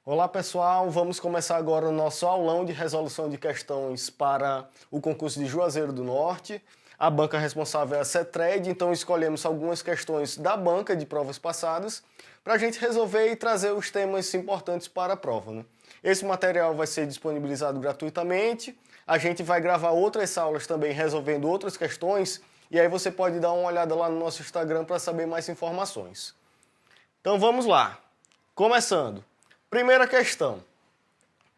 Olá pessoal, vamos começar agora o nosso aulão de resolução de questões para o concurso de Juazeiro do Norte. A banca responsável é a CETRED, então escolhemos algumas questões da banca de provas passadas para a gente resolver e trazer os temas importantes para a prova, né? Esse material vai ser disponibilizado gratuitamente, a gente vai gravar outras aulas também resolvendo outras questões e aí você pode dar uma olhada lá no nosso Instagram para saber mais informações. Então vamos lá, começando. Primeira questão.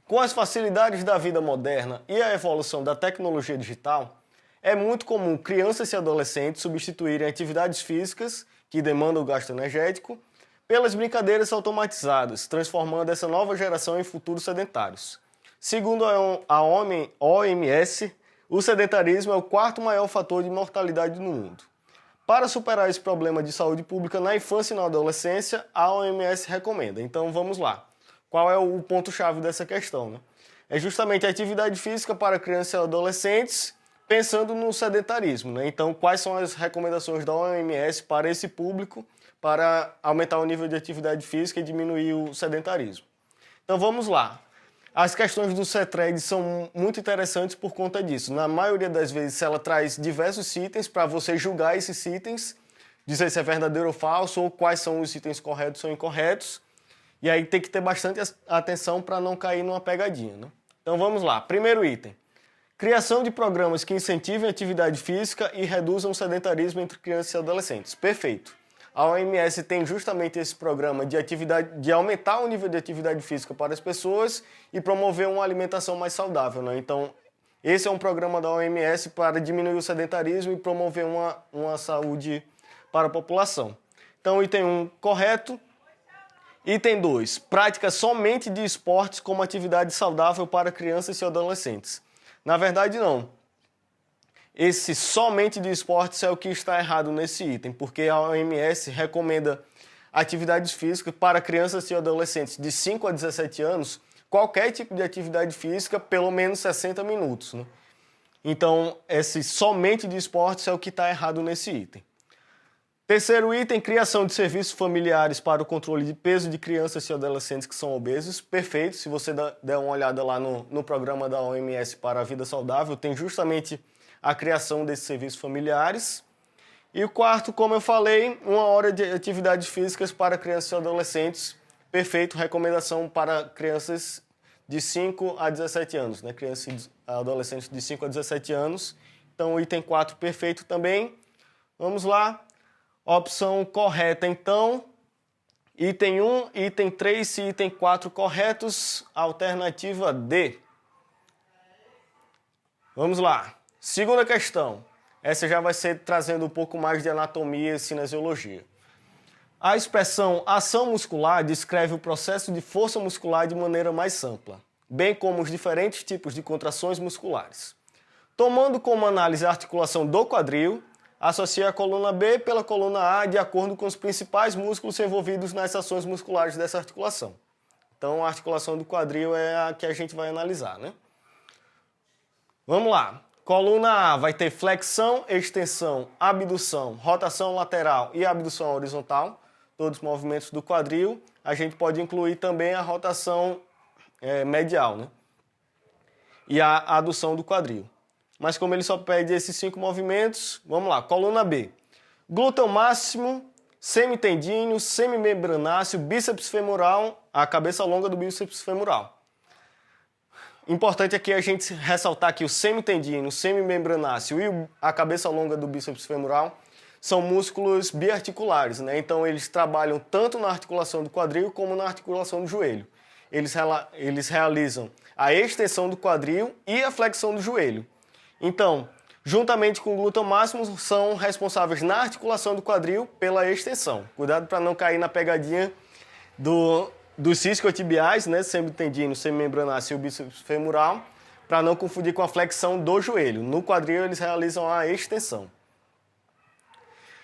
Com as facilidades da vida moderna e a evolução da tecnologia digital, é muito comum crianças e adolescentes substituírem atividades físicas, que demandam gasto energético, pelas brincadeiras automatizadas, transformando essa nova geração em futuros sedentários. Segundo a OMS, o sedentarismo é o quarto maior fator de mortalidade no mundo. Para superar esse problema de saúde pública na infância e na adolescência, a OMS recomenda. Então vamos lá. Qual é o ponto-chave dessa questão, né? É justamente a atividade física para crianças e adolescentes, pensando no sedentarismo, né? Então, quais são as recomendações da OMS para esse público para aumentar o nível de atividade física e diminuir o sedentarismo? Então, vamos lá. As questões do CETRED são muito interessantes por conta disso. Na maioria das vezes, ela traz diversos itens para você julgar esses itens, dizer se é verdadeiro ou falso, ou quais são os itens corretos ou incorretos. E aí tem que ter bastante atenção para não cair numa pegadinha, né? Então vamos lá. Primeiro item. Criação de programas que incentivem a atividade física e reduzam o sedentarismo entre crianças e adolescentes. Perfeito. A OMS tem justamente esse programa de aumentar o nível de atividade física para as pessoas e promover uma alimentação mais saudável, né? Então, esse é um programa da OMS para diminuir o sedentarismo e promover uma saúde para a população. Então, item 1, correto. Item 2, prática somente de esportes como atividade saudável para crianças e adolescentes. Na verdade, não. Esse somente de esportes é o que está errado nesse item, porque a OMS recomenda atividades físicas para crianças e adolescentes de 5 a 17 anos, qualquer tipo de atividade física, pelo menos 60 minutos, né? Então, esse somente de esportes é o que está errado nesse item. Terceiro item, criação de serviços familiares para o controle de peso de crianças e adolescentes que são obesos. Perfeito, se você der uma olhada lá no programa da OMS para a vida saudável, tem justamente a criação desses serviços familiares. E o quarto, como eu falei, 1 hora de atividades físicas para crianças e adolescentes. Perfeito, recomendação para crianças de 5 a 17 anos, né? Crianças e adolescentes de 5 a 17 anos. Então, o item 4, perfeito também. Vamos lá. Opção correta, então, item 1, item 3 e item 4 corretos, alternativa D. Vamos lá. Segunda questão. Essa já vai ser trazendo um pouco mais de anatomia e cinesiologia. A expressão ação muscular descreve o processo de força muscular de maneira mais ampla, bem como os diferentes tipos de contrações musculares. Tomando como análise a articulação do quadril, associa a coluna B pela coluna A de acordo com os principais músculos envolvidos nas ações musculares dessa articulação. Então, a articulação do quadril é a que a gente vai analisar, né? Vamos lá. Coluna A vai ter flexão, extensão, abdução, rotação lateral e abdução horizontal, todos os movimentos do quadril. A gente pode incluir também a rotação medial, né? E a adução do quadril. Mas como ele só pede esses 5 movimentos, vamos lá, coluna B. Glúteo máximo, semitendíneo, semimembranáceo, bíceps femoral, a cabeça longa do bíceps femoral. Importante aqui a gente ressaltar que o semitendíneo, o semimembranáceo e a cabeça longa do bíceps femoral são músculos biarticulares, né? Então eles trabalham tanto na articulação do quadril como na articulação do joelho. Eles realizam a extensão do quadril e a flexão do joelho. Então, juntamente com o glúteo máximo, são responsáveis na articulação do quadril pela extensão. Cuidado para não cair na pegadinha dos isquiotibiais, né, semitendíneo, semimembranáceo e o bíceps femoral, para não confundir com a flexão do joelho. No quadril, eles realizam a extensão.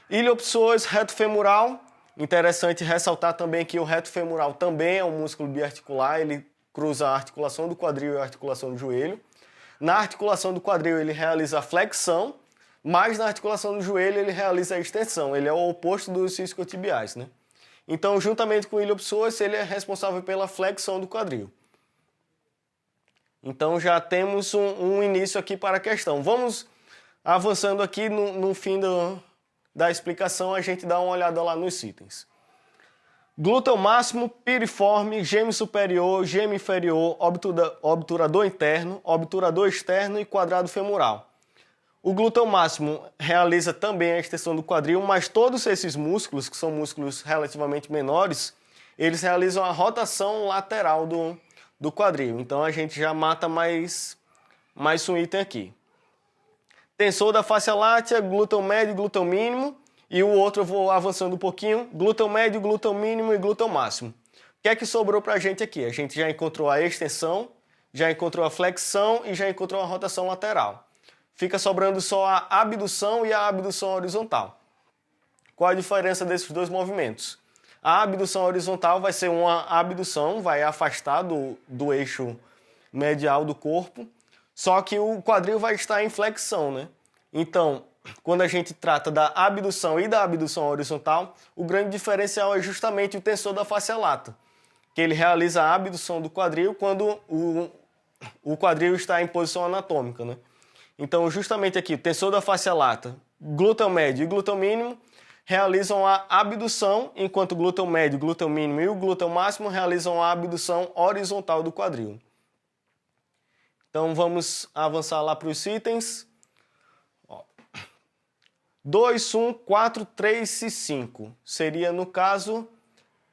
Iliopsoas, reto femoral. Interessante ressaltar também que o reto femoral também é um músculo biarticular, ele cruza a articulação do quadril e a articulação do joelho. Na articulação do quadril ele realiza a flexão, mas na articulação do joelho ele realiza a extensão. Ele é o oposto dos isquiotibiais, né? Então, juntamente com o iliopsoas, ele é responsável pela flexão do quadril. Então, já temos um início aqui para a questão. Vamos avançando aqui no fim da explicação, a gente dá uma olhada lá nos itens. Glúteo máximo, piriforme, gêmeo superior, gêmeo inferior, obturador interno, obturador externo e quadrado femoral. O glúteo máximo realiza também a extensão do quadril, mas todos esses músculos, que são músculos relativamente menores, eles realizam a rotação lateral do quadril. Então a gente já mata mais um item aqui. Tensor da fáscia látea, glúteo médio e glúteo mínimo. E o outro eu vou avançando um pouquinho, glúteo médio, glúteo mínimo e glúteo máximo. O que é que sobrou para a gente aqui? A gente já encontrou a extensão, já encontrou a flexão e já encontrou a rotação lateral. Fica sobrando só a abdução e a abdução horizontal. Qual a diferença desses dois movimentos? A abdução horizontal vai ser uma abdução, vai afastar do eixo medial do corpo, só que o quadril vai estar em flexão, né? Então, quando a gente trata da abdução e da abdução horizontal, o grande diferencial é justamente o tensor da fáscia lata, que ele realiza a abdução do quadril quando o quadril está em posição anatômica, né? Então, justamente aqui, o tensor da fáscia lata, glúteo médio e glúteo mínimo realizam a abdução, enquanto o glúteo médio, glúteo mínimo e o glúteo máximo realizam a abdução horizontal do quadril. Então, vamos avançar lá para os itens. 2, 1, 4, 3 e 5. Seria, no caso,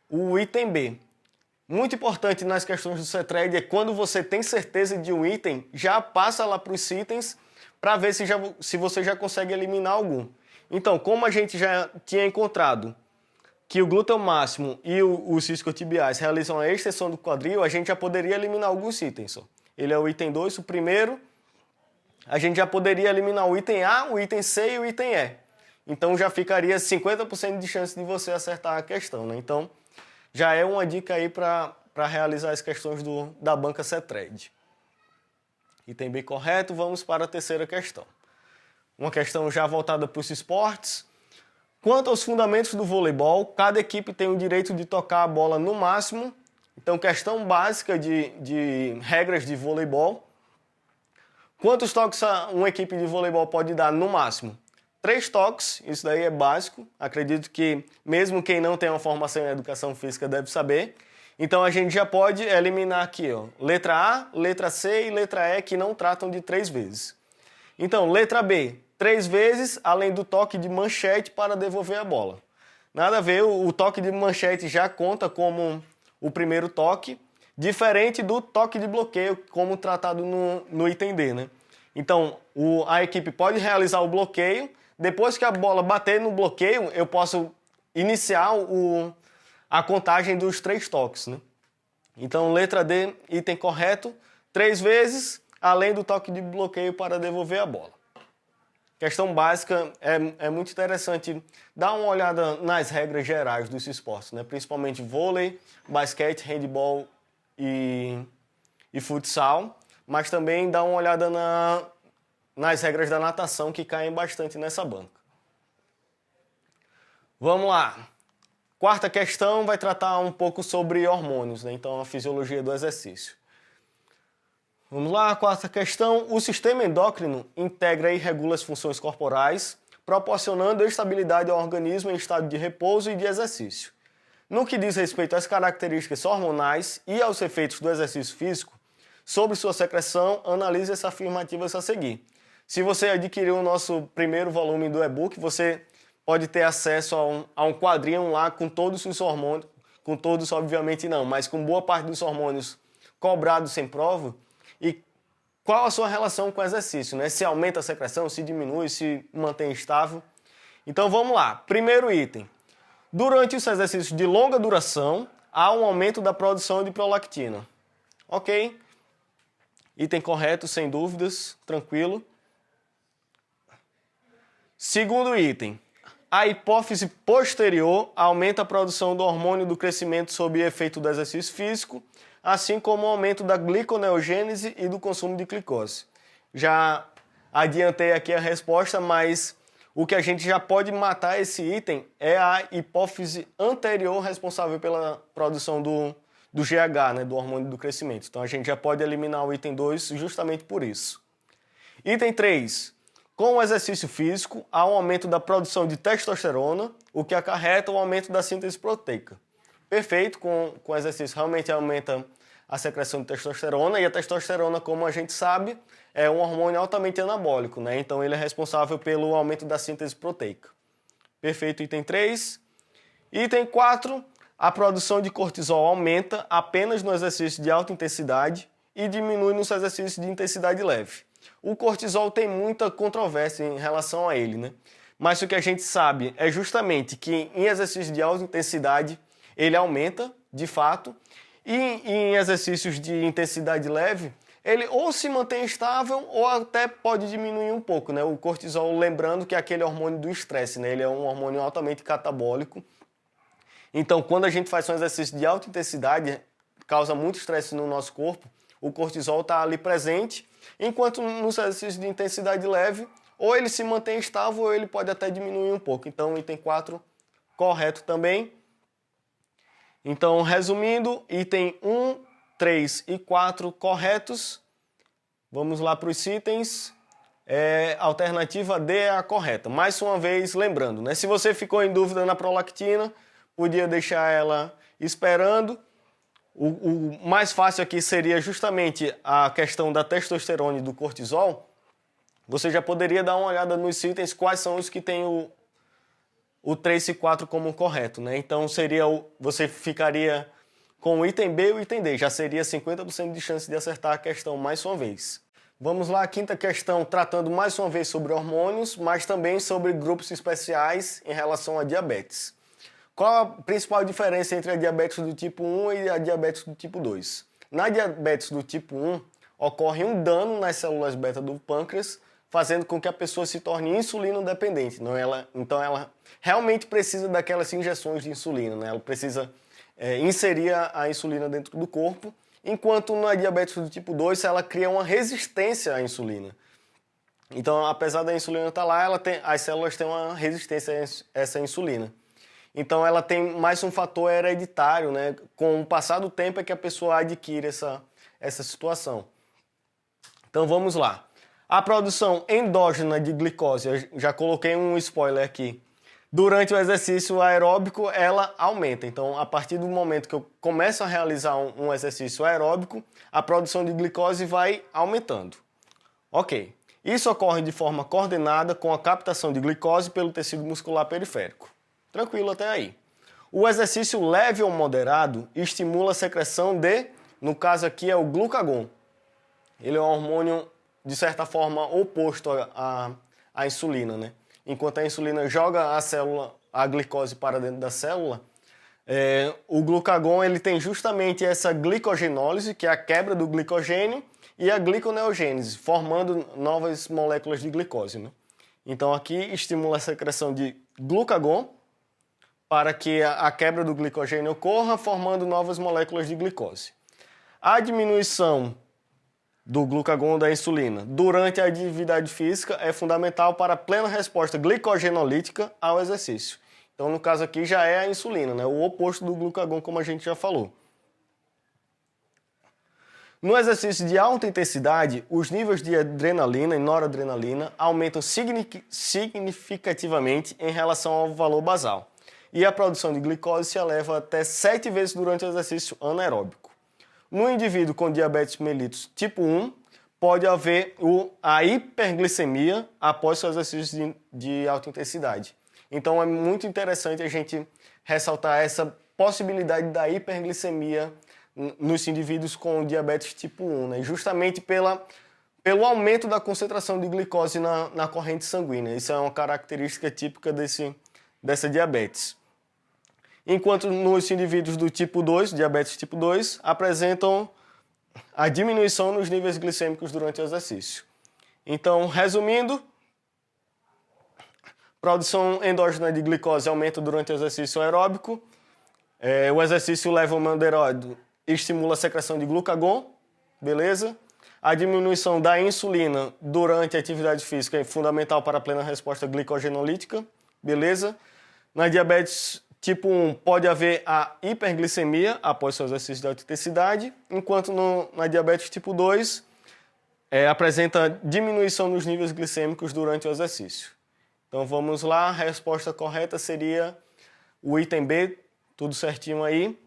o item B. Muito importante nas questões do CETRED é quando você tem certeza de um item, já passa lá para os itens para ver se você já consegue eliminar algum. Então, como a gente já tinha encontrado que o glúteo máximo e os isquiotibiais realizam a extensão do quadril, a gente já poderia eliminar alguns itens. Ele é o item 2, o primeiro. A gente já poderia eliminar o item A, o item C e o item E. Então já ficaria 50% de chance de você acertar a questão, né? Então já é uma dica aí para realizar as questões da banca CETRED. Item B correto, vamos para a terceira questão. Uma questão já voltada para os esportes. Quanto aos fundamentos do voleibol, cada equipe tem o direito de tocar a bola no máximo. Então, questão básica de regras de voleibol. Quantos toques uma equipe de voleibol pode dar no máximo? 3 toques, isso daí é básico. Acredito que mesmo quem não tem uma formação em educação física deve saber. Então a gente já pode eliminar aqui, ó, letra A, letra C e letra E, que não tratam de 3 vezes. Então, letra B, 3 vezes, além do toque de manchete para devolver a bola. Nada a ver, o toque de manchete já conta como o primeiro toque, diferente do toque de bloqueio, como tratado no item D, né? Então, a equipe pode realizar o bloqueio. Depois que a bola bater no bloqueio, eu posso iniciar a contagem dos 3 toques, né? Então, letra D, item correto, 3 vezes, além do toque de bloqueio para devolver a bola. Questão básica, é muito interessante dar uma olhada nas regras gerais dos esportes, né? Principalmente vôlei, basquete, handebol e futsal, mas também dar uma olhada nas regras da natação, que caem bastante nessa banca. Vamos lá. Quarta questão vai tratar um pouco sobre hormônios, né? Então, a fisiologia do exercício. Vamos lá, quarta questão. O sistema endócrino integra e regula as funções corporais, proporcionando estabilidade ao organismo em estado de repouso e de exercício. No que diz respeito às características hormonais e aos efeitos do exercício físico, sobre sua secreção, analise as afirmativas a seguir. Se você adquiriu o nosso primeiro volume do e-book, você pode ter acesso a um quadrinho lá com todos os hormônios, com todos obviamente não, mas com boa parte dos hormônios cobrados sem prova, e qual a sua relação com o exercício, né? Se aumenta a secreção, se diminui, se mantém estável. Então vamos lá, primeiro item. Durante os exercícios de longa duração, há um aumento da produção de prolactina. Ok? Item correto, sem dúvidas, tranquilo. Segundo item. A hipófise posterior aumenta a produção do hormônio do crescimento sob efeito do exercício físico, assim como o aumento da gliconeogênese e do consumo de glicose. Já adiantei aqui a resposta, mas o que a gente já pode matar esse item é a hipófise anterior responsável pela produção do GH, né, do hormônio do crescimento. Então a gente já pode eliminar o item 2 justamente por isso. Item 3. Com o exercício físico, há um aumento da produção de testosterona, o que acarreta o aumento da síntese proteica. Perfeito, com o exercício realmente aumenta a secreção de testosterona, e a testosterona, como a gente sabe, é um hormônio altamente anabólico, né? Então ele é responsável pelo aumento da síntese proteica. Perfeito, item 3. Item 4, a produção de cortisol aumenta apenas no exercício de alta intensidade e diminui nos exercícios de intensidade leve. O cortisol tem muita controvérsia em relação a ele, né? Mas o que a gente sabe é justamente que em exercícios de alta intensidade ele aumenta, de fato, e em exercícios de intensidade leve ele ou se mantém estável ou até pode diminuir um pouco, né? O cortisol, lembrando que é aquele hormônio do estresse, né? Ele é um hormônio altamente catabólico. Então, quando a gente faz um exercício de alta intensidade, causa muito estresse no nosso corpo, o cortisol está ali presente, enquanto nos exercícios de intensidade leve, ou ele se mantém estável ou ele pode até diminuir um pouco. Então, item 4, correto também. Então, resumindo, item 1, 3 e 4 corretos. Vamos lá para os itens. A alternativa D é a correta. Mais uma vez, lembrando, né? Se você ficou em dúvida na prolactina, podia deixar ela esperando. O mais fácil aqui seria justamente a questão da testosterona e do cortisol. Você já poderia dar uma olhada nos itens, quais são os que tem o 3 e 4 como correto, né? Então você ficaria com o item B e o item D, já seria 50% de chance de acertar a questão mais uma vez. Vamos lá, a quinta questão, tratando mais uma vez sobre hormônios, mas também sobre grupos especiais em relação a diabetes. Qual a principal diferença entre a diabetes do tipo 1 e a diabetes do tipo 2? Na diabetes do tipo 1, ocorre um dano nas células beta do pâncreas, fazendo com que a pessoa se torne insulino dependente. Então ela realmente precisa daquelas injeções de insulina, né? Ela precisa inserir a insulina dentro do corpo, enquanto na diabetes do tipo 2 ela cria uma resistência à insulina. Então, apesar da insulina estar lá, as células têm uma resistência a essa insulina. Então ela tem mais um fator hereditário, né? Com o passar do tempo é que a pessoa adquire essa situação. Então vamos lá. A produção endógena de glicose, eu já coloquei um spoiler aqui. Durante o exercício aeróbico, ela aumenta. Então, a partir do momento que eu começo a realizar um exercício aeróbico, a produção de glicose vai aumentando. Ok. Isso ocorre de forma coordenada com a captação de glicose pelo tecido muscular periférico. Tranquilo até aí. O exercício leve ou moderado estimula a secreção no caso aqui é o glucagon. Ele é um hormônio, de certa forma, oposto à insulina, né? Enquanto a insulina joga a glicose para dentro da célula, o glucagon ele tem justamente essa glicogenólise, que é a quebra do glicogênio, e a gliconeogênese, formando novas moléculas de glicose, né? Então aqui estimula a secreção de glucagon para que a quebra do glicogênio ocorra, formando novas moléculas de glicose. A diminuição do glucagon da insulina durante a atividade física é fundamental para a plena resposta glicogenolítica ao exercício. Então, no caso aqui, já é a insulina, né? O oposto do glucagon, como a gente já falou. No exercício de alta intensidade, os níveis de adrenalina e noradrenalina aumentam significativamente em relação ao valor basal. E a produção de glicose se eleva até 7 vezes durante o exercício anaeróbico. No indivíduo com diabetes mellitus tipo 1, pode haver a hiperglicemia após o exercício de alta intensidade. Então é muito interessante a gente ressaltar essa possibilidade da hiperglicemia nos indivíduos com diabetes tipo 1, né? Justamente pelo aumento da concentração de glicose na corrente sanguínea. Isso é uma característica típica dessa diabetes. Enquanto nos indivíduos do tipo 2, diabetes tipo 2, apresentam a diminuição nos níveis glicêmicos durante o exercício. Então, resumindo, produção endógena de glicose aumenta durante o exercício aeróbico, o exercício leve ou moderado estimula a secreção de glucagon, beleza? A diminuição da insulina durante a atividade física é fundamental para a plena resposta glicogenolítica, beleza? Na diabetes tipo 1 pode haver a hiperglicemia após o exercício de alta intensidade, enquanto na diabetes tipo 2 apresenta diminuição nos níveis glicêmicos durante o exercício. Então vamos lá, a resposta correta seria o item B, tudo certinho aí.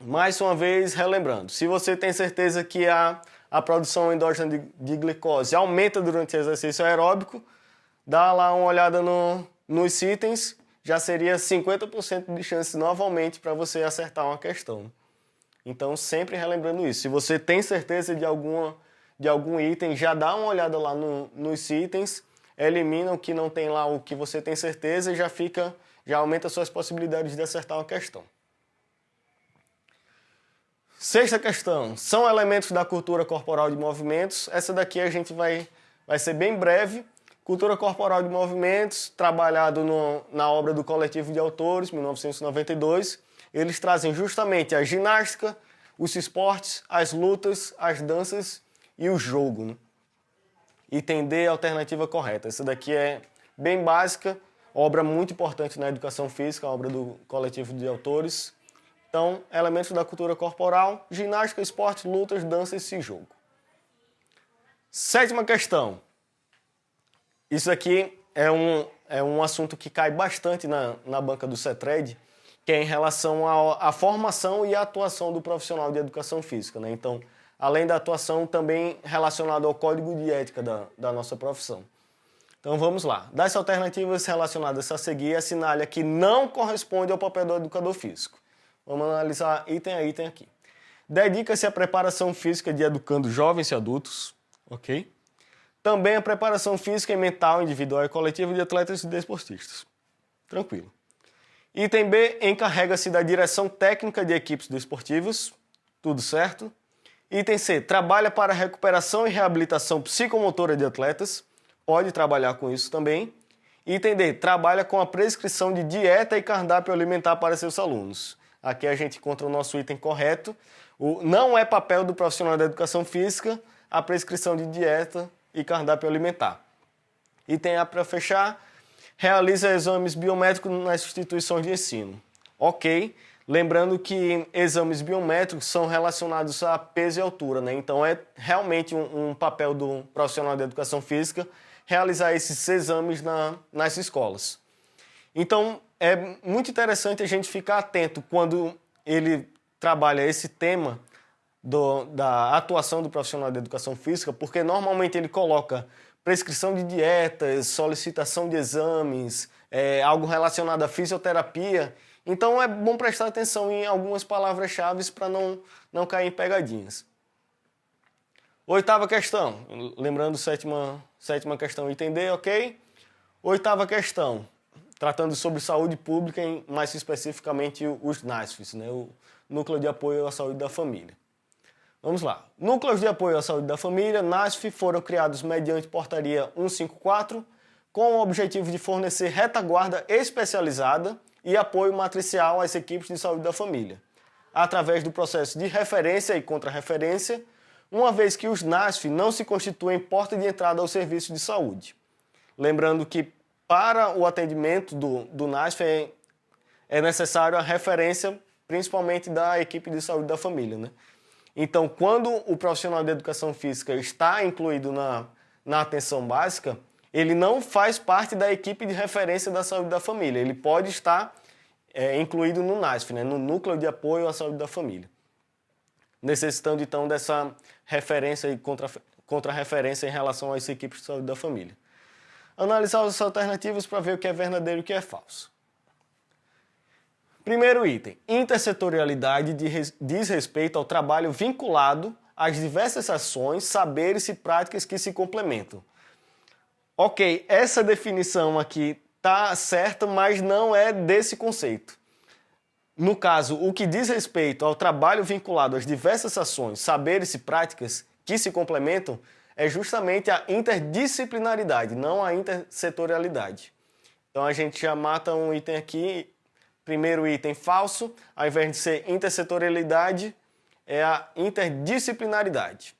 Mais uma vez, relembrando, se você tem certeza que a produção endógena de glicose aumenta durante o exercício aeróbico, dá lá uma olhada nos itens, já seria 50% de chance novamente para você acertar uma questão. Então, sempre relembrando isso. Se você tem certeza de algum item, já dá uma olhada lá nos itens, elimina o que não tem lá, o que você tem certeza, e já aumenta suas possibilidades de acertar uma questão. Sexta questão, são elementos da cultura corporal de movimentos. Essa daqui a gente vai ser bem breve. Cultura corporal de movimentos, trabalhado na obra do Coletivo de Autores, 1992. Eles trazem justamente a ginástica, os esportes, as lutas, as danças e o jogo, né? Item D, alternativa correta. Essa daqui é bem básica, obra muito importante na educação física, a obra do Coletivo de Autores. Então, elementos da cultura corporal, ginástica, esportes, lutas, danças e jogo. Sétima questão. Isso aqui é um assunto que cai bastante na banca do CETRED, que é em relação à formação e à atuação do profissional de educação física, né? Então, além da atuação, também relacionado ao código de ética da nossa profissão. Então, vamos lá. Das alternativas relacionadas a seguir, assinale a que não corresponde ao papel do educador físico. Vamos analisar item a item aqui. Dedica-se à preparação física de educando jovens e adultos, ok? Também a preparação física e mental individual e coletiva de atletas e desportistas. Tranquilo. Item B, encarrega-se da direção técnica de equipes desportivas. Tudo certo. Item C, trabalha para a recuperação e reabilitação psicomotora de atletas. Pode trabalhar com isso também. Item D, trabalha com a prescrição de dieta e cardápio alimentar para seus alunos. Aqui a gente encontra o nosso item correto. Não é papel do profissional da educação física a prescrição de dieta e cardápio alimentar. Item A, para fechar, realiza exames biométricos nas instituições de ensino. Ok, lembrando que exames biométricos são relacionados a peso e altura, né? Então é realmente um papel do profissional da educação física realizar esses exames nas escolas. Então, é muito interessante a gente ficar atento quando ele trabalha esse tema da atuação do profissional da educação física, porque normalmente ele coloca prescrição de dietas, solicitação de exames, algo relacionado à fisioterapia. Então, é bom prestar atenção em algumas palavras-chave para não cair em pegadinhas. Oitava questão, lembrando sétima questão, item D, ok? Oitava questão. Tratando sobre saúde pública, mais especificamente os NASFs, né? O Núcleo de Apoio à Saúde da Família. Vamos lá. Núcleos de Apoio à Saúde da Família, NASF, foram criados mediante Portaria 154, com o objetivo de fornecer retaguarda especializada e apoio matricial às equipes de saúde da família, através do processo de referência e contra-referência, uma vez que os NASF não se constituem porta de entrada ao serviço de saúde. Lembrando que para o atendimento do NASF é necessário a referência, principalmente da equipe de saúde da família, né? Então, quando o profissional de educação física está incluído na atenção básica, ele não faz parte da equipe de referência da saúde da família. Ele pode estar incluído no NASF, né? No Núcleo de Apoio à Saúde da Família, necessitando então dessa referência e contra-referência em relação às equipes de saúde da família. Analisar as alternativas para ver o que é verdadeiro e o que é falso. Primeiro item, intersetorialidade diz respeito ao trabalho vinculado às diversas ações, saberes e práticas que se complementam. Ok, essa definição aqui está certa, mas não é desse conceito. No caso, o que diz respeito ao trabalho vinculado às diversas ações, saberes e práticas que se complementam é justamente a interdisciplinaridade, não a intersetorialidade. Então a gente já mata um item aqui, primeiro item falso, ao invés de ser intersetorialidade, é a interdisciplinaridade.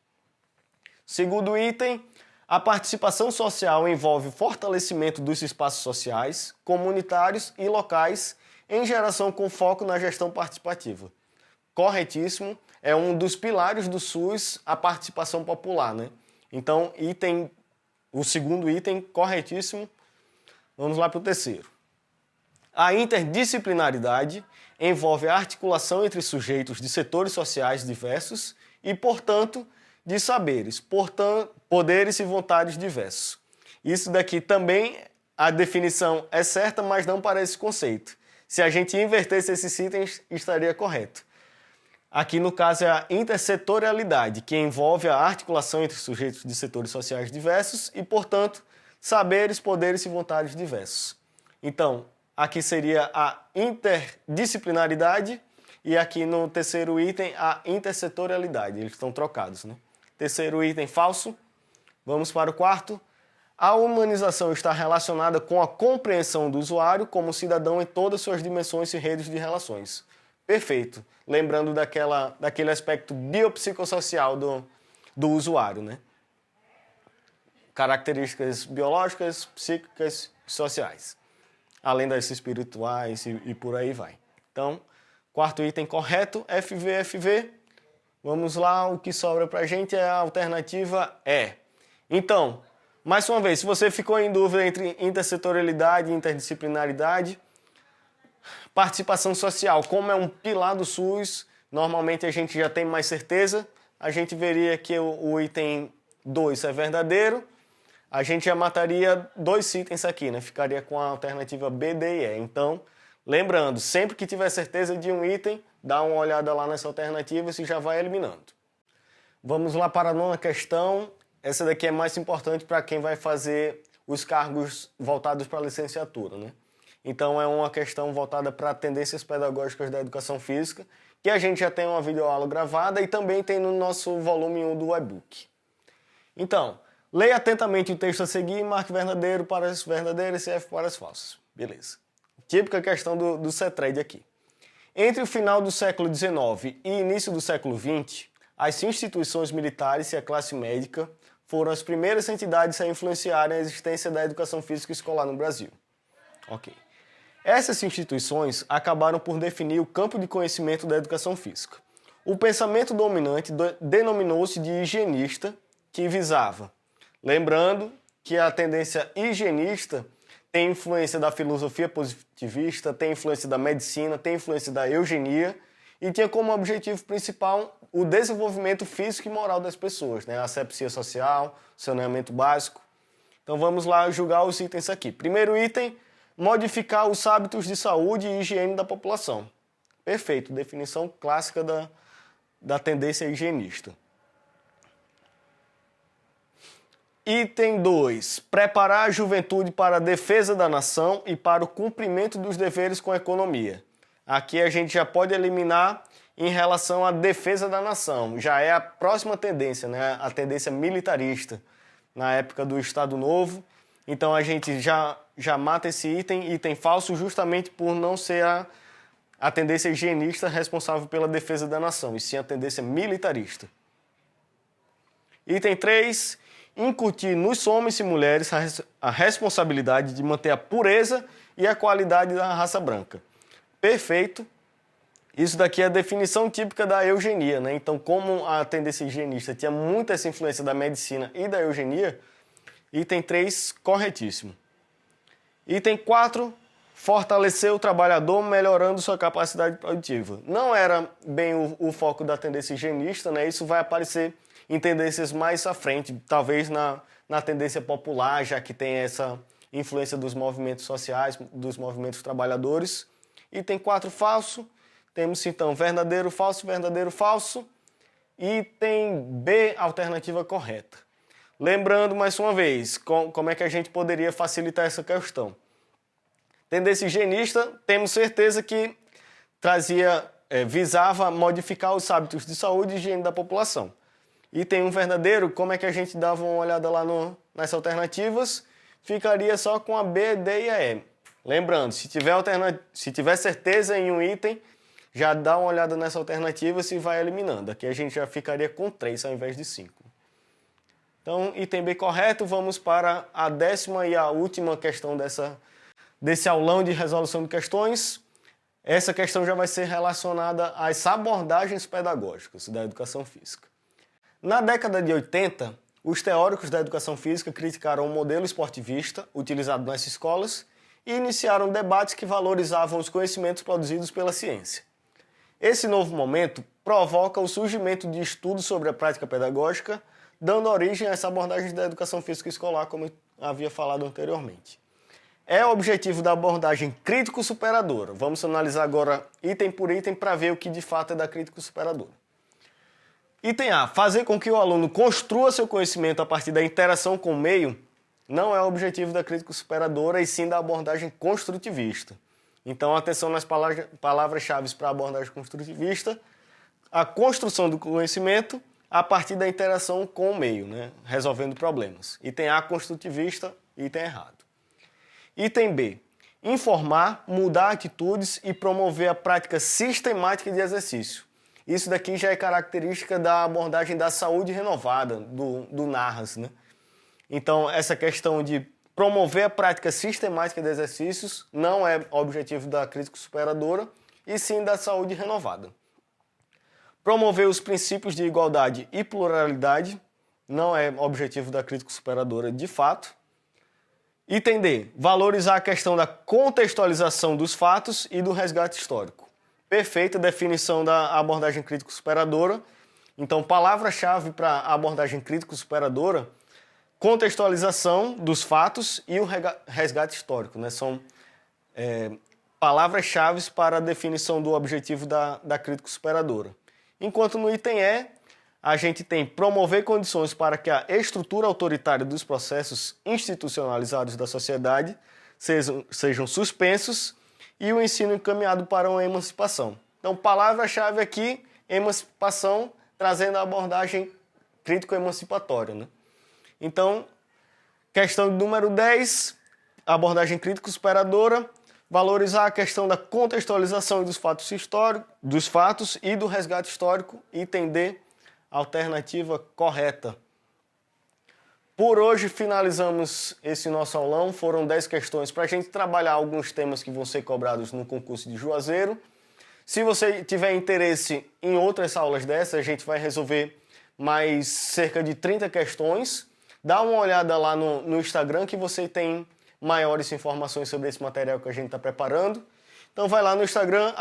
Segundo item, a participação social envolve o fortalecimento dos espaços sociais, comunitários e locais em geração com foco na gestão participativa. Corretíssimo, é um dos pilares do SUS a participação popular, né? Então, o segundo item, corretíssimo. Vamos lá para o terceiro. A interdisciplinaridade envolve a articulação entre sujeitos de setores sociais diversos e, portanto, de saberes, poderes e vontades diversos. Isso daqui também, a definição é certa, mas não para esse conceito. Se a gente invertesse esses itens, estaria correto. Aqui, no caso, é a intersetorialidade, que envolve a articulação entre sujeitos de setores sociais diversos e, portanto, saberes, poderes e vontades diversos. Então, aqui seria a interdisciplinaridade e aqui no terceiro item a intersetorialidade. Eles estão trocados, né? Terceiro item falso. Vamos para o quarto. A humanização está relacionada com a compreensão do usuário como cidadão em todas suas dimensões e redes de relações. Perfeito. Lembrando daquele aspecto biopsicossocial do usuário, né? Características biológicas, psíquicas e sociais. Além das espirituais e por aí vai. Então, quarto item correto, FV. Vamos lá, o que sobra pra gente é a alternativa E. Então, mais uma vez, se você ficou em dúvida entre intersetorialidade e interdisciplinaridade, participação social, como é um pilar do SUS, normalmente a gente já tem mais certeza, a gente veria que o item 2 é verdadeiro, a gente já mataria dois itens aqui, né? Ficaria com a alternativa B, D e E. Então, lembrando, sempre que tiver certeza de um item, dá uma olhada lá nessa alternativa e já vai eliminando. Vamos lá para a nona questão. Essa daqui é mais importante para quem vai fazer os cargos voltados para a licenciatura, né? Então, é uma questão voltada para tendências pedagógicas da educação física, que a gente já tem uma videoaula gravada e também tem no nosso volume 1 do e-book. Então, leia atentamente o texto a seguir e marque verdadeiro para as verdadeiras e F para as falsas. Beleza. Típica questão do CETRED aqui. Entre o final do século XIX e início do século XX, as instituições militares e a classe médica foram as primeiras entidades a influenciarem a existência da educação física escolar no Brasil. Ok. Essas instituições acabaram por definir o campo de conhecimento da educação física. O pensamento dominante denominou-se de higienista, que visava. Lembrando que a tendência higienista tem influência da filosofia positivista, tem influência da medicina, tem influência da eugenia e tinha como objetivo principal o desenvolvimento físico e moral das pessoas, né? A asepsia social, saneamento básico. Então vamos lá julgar os itens aqui. Primeiro item, modificar os hábitos de saúde e higiene da população. Perfeito, definição clássica da tendência higienista. Item 2. Preparar a juventude para a defesa da nação e para o cumprimento dos deveres com a economia. Aqui a gente já pode eliminar em relação à defesa da nação. Já é a próxima tendência, né? A tendência militarista, na época do Estado Novo. Então a gente já mata esse item falso, justamente por não ser a tendência higienista responsável pela defesa da nação, e sim a tendência militarista. Item 3. Incutir nos homens e mulheres a responsabilidade de manter a pureza e a qualidade da raça branca. Perfeito. Isso daqui é a definição típica da eugenia, né? Então, como a tendência higienista tinha muita essa influência da medicina e da eugenia, item 3, corretíssimo. Item 4, fortalecer o trabalhador melhorando sua capacidade produtiva. Não era bem o foco da tendência higienista, né? Isso vai aparecer em tendências mais à frente, talvez na tendência popular, já que tem essa influência dos movimentos sociais, dos movimentos trabalhadores. Item 4, falso. Temos então verdadeiro, falso. Item B, alternativa correta. Lembrando mais uma vez, como é que a gente poderia facilitar essa questão. Tendência higienista, temos certeza que visava modificar os hábitos de saúde e higiene da população. Item 1 verdadeiro, como é que a gente dava uma olhada lá nas alternativas? Ficaria só com a B, D e a E. Lembrando, se tiver certeza em um item, já dá uma olhada nessa alternativa e vai eliminando. Aqui a gente já ficaria com 3 ao invés de 5. Então, item B correto, vamos para a 10ª e a última questão desse aulão de resolução de questões. Essa questão já vai ser relacionada às abordagens pedagógicas da educação física. Na década de 80, os teóricos da educação física criticaram o modelo esportivista utilizado nas escolas e iniciaram debates que valorizavam os conhecimentos produzidos pela ciência. Esse novo momento provoca o surgimento de estudos sobre a prática pedagógica, dando origem a essa abordagem da educação física escolar, como eu havia falado anteriormente. É o objetivo da abordagem crítico-superadora. Vamos analisar agora item por item para ver o que de fato é da crítico-superadora. Item A. Fazer com que o aluno construa seu conhecimento a partir da interação com o meio não é o objetivo da crítico-superadora, e sim da abordagem construtivista. Então, atenção nas palavras-chave para a abordagem construtivista: a construção do conhecimento a partir da interação com o meio, né? Resolvendo problemas. Item A, construtivista, item errado. Item B. Informar, mudar atitudes e promover a prática sistemática de exercício. Isso daqui já é característica da abordagem da saúde renovada, do NARRAS, né? Então, essa questão de promover a prática sistemática de exercícios não é objetivo da crítico-superadora, e sim da saúde renovada. Promover os princípios de igualdade e pluralidade não é objetivo da crítico-superadora de fato. Item D. Valorizar a questão da contextualização dos fatos e do resgate histórico. Perfeita definição da abordagem crítico-superadora. Então, palavra-chave para a abordagem crítico-superadora: contextualização dos fatos e o resgate histórico, né? São palavras-chave para a definição do objetivo da crítico-superadora. Enquanto no item E, a gente tem promover condições para que a estrutura autoritária dos processos institucionalizados da sociedade sejam suspensos e o ensino encaminhado para uma emancipação. Então, palavra-chave aqui: emancipação, trazendo a abordagem crítico-emancipatória, né? Então, questão número 10, abordagem crítico-superadora: valorizar a questão da contextualização dos fatos e do resgate histórico. Item D, alternativa correta. Por hoje finalizamos esse nosso aulão. Foram 10 questões para a gente trabalhar alguns temas que vão ser cobrados no concurso de Juazeiro. Se você tiver interesse em outras aulas dessas, a gente vai resolver mais cerca de 30 questões. Dá uma olhada lá no Instagram que você tem maiores informações sobre esse material que a gente está preparando. Então vai lá no Instagram,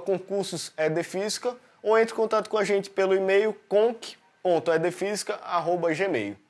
@concursosedefísica, ou entre em contato com a gente pelo e-mail conc.edefisica@gmail.com.